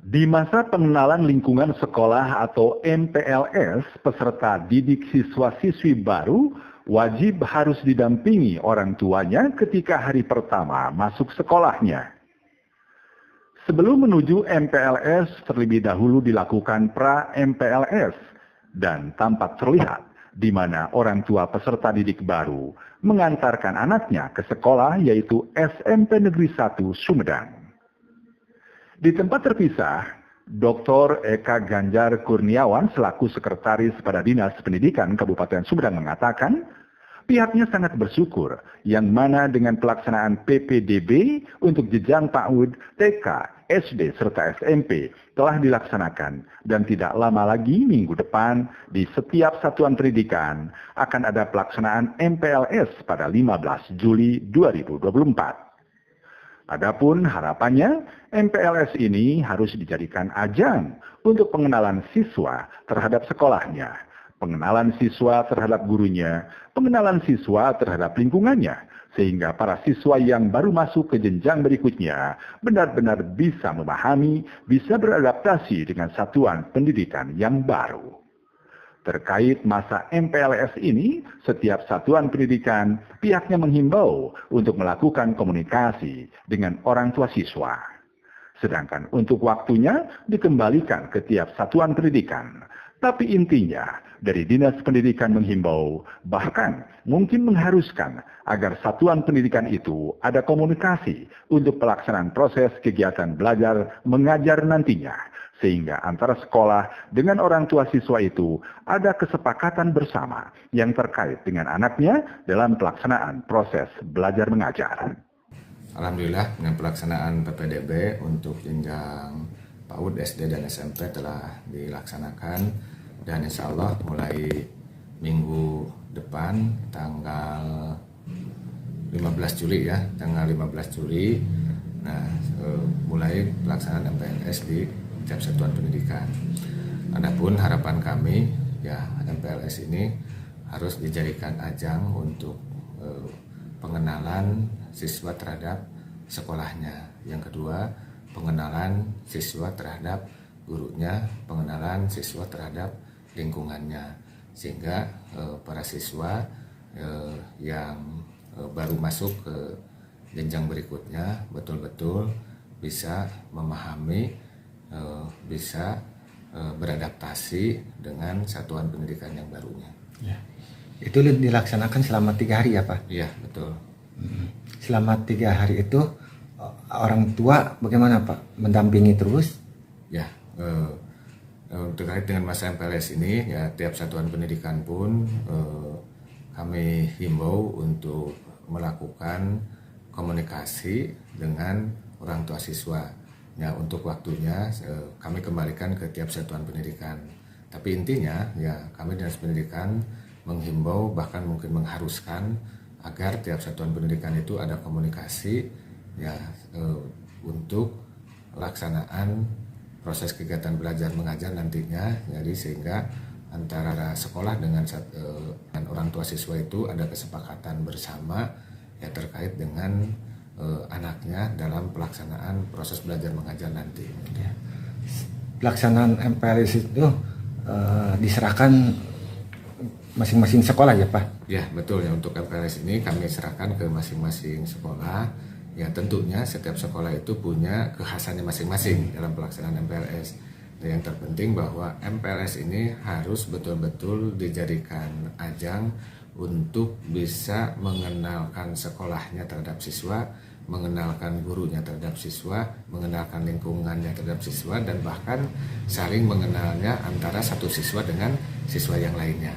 Di masa pengenalan lingkungan sekolah atau MPLS, peserta didik siswa-siswi baru wajib harus didampingi orang tuanya ketika hari pertama masuk sekolahnya. Sebelum menuju MPLS, terlebih dahulu dilakukan pra-MPLS dan tampak terlihat di mana orang tua peserta didik baru mengantarkan anaknya ke sekolah yaitu SMP Negeri 1 Sumedang. Di tempat terpisah, Dr. Eka Ganjar Kurniawan selaku Sekretaris pada Dinas Pendidikan Kabupaten Sumedang mengatakan, pihaknya sangat bersyukur yang mana dengan pelaksanaan PPDB untuk jenjang PAUD, TK, SD, serta SMP telah dilaksanakan dan tidak lama lagi minggu depan di setiap satuan pendidikan akan ada pelaksanaan MPLS pada 15 Juli 2024. Adapun harapannya, MPLS ini harus dijadikan ajang untuk pengenalan siswa terhadap sekolahnya, pengenalan siswa terhadap gurunya, pengenalan siswa terhadap lingkungannya, sehingga para siswa yang baru masuk ke jenjang berikutnya benar-benar bisa memahami, bisa beradaptasi dengan satuan pendidikan yang baru. Terkait masa MPLS ini, setiap satuan pendidikan pihaknya menghimbau untuk melakukan komunikasi dengan orang tua siswa. Sedangkan untuk waktunya dikembalikan ke tiap satuan pendidikan. Tapi intinya, dari Dinas Pendidikan menghimbau, bahkan mungkin mengharuskan agar satuan pendidikan itu ada komunikasi untuk pelaksanaan proses kegiatan belajar mengajar nantinya. Sehingga antara sekolah dengan orang tua siswa itu ada kesepakatan bersama yang terkait dengan anaknya dalam pelaksanaan proses belajar mengajar. Alhamdulillah dengan pelaksanaan PPDB untuk jenjang PAUD, SD, dan SMP telah dilaksanakan dan insya Allah mulai minggu depan tanggal 15 Juli ya, tanggal 15 Juli mulai pelaksanaan MPLS di setiap satuan pendidikan. Adapun harapan kami ya MPLS ini harus dijadikan ajang untuk pengenalan siswa terhadap sekolahnya. Yang kedua, pengenalan siswa terhadap gurunya, pengenalan siswa terhadap lingkungannya, sehingga para siswa yang baru masuk ke jenjang berikutnya betul-betul bisa memahami, bisa beradaptasi dengan satuan pendidikan yang barunya. Ya. Itu dilaksanakan selama 3 hari ya Pak? Iya betul. Selama 3 hari itu orang tua bagaimana Pak? Mendampingi terus? Ya, terkait dengan masa MPLS ini ya tiap satuan pendidikan pun kami himbau untuk melakukan komunikasi dengan orang tua siswa. Ya, untuk waktunya kami kembalikan ke tiap satuan pendidikan. Tapi intinya ya kami Dinas Pendidikan menghimbau bahkan mungkin mengharuskan agar tiap satuan pendidikan itu ada komunikasi ya untuk pelaksanaan proses kegiatan belajar mengajar nantinya. Jadi sehingga antara sekolah dengan orang tua siswa itu ada kesepakatan bersama ya terkait dengan anaknya dalam pelaksanaan proses belajar mengajar nanti. Ya. Pelaksanaan MPLS itu diserahkan masing-masing sekolah ya Pak? Ya betul ya, untuk MPLS ini kami serahkan ke masing-masing sekolah. Ya tentunya setiap sekolah itu punya kekhasannya masing-masing dalam pelaksanaan MPLS. Dan yang terpenting bahwa MPLS ini harus betul-betul dijadikan ajang untuk bisa mengenalkan sekolahnya terhadap siswa, mengenalkan gurunya terhadap siswa, mengenalkan lingkungannya terhadap siswa, dan bahkan saling mengenalnya antara satu siswa dengan siswa yang lainnya.